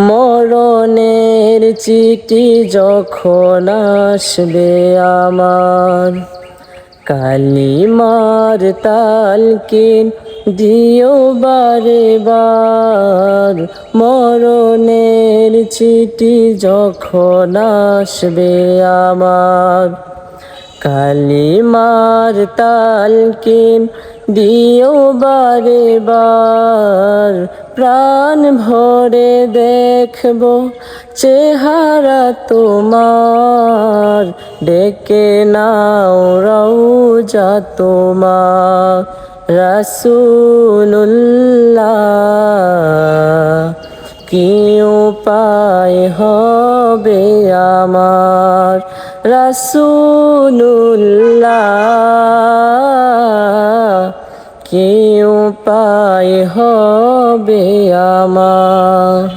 মরণের চিঠি যখন আসবে আমার, কালিমার তালকিন দিও বারে বার। মরণের চিঠি যখন আসবে আমার, কালিমার তালকিন দিও বারে বার। প্রাণ ভরে দেখব চেহারা তোমার, ডেকে নাও রওজা তোমার। রাসূলুল্লাহ কি উপায় হবে আমার, রাসূলুল্লাহ কি উপায় হবে আমার।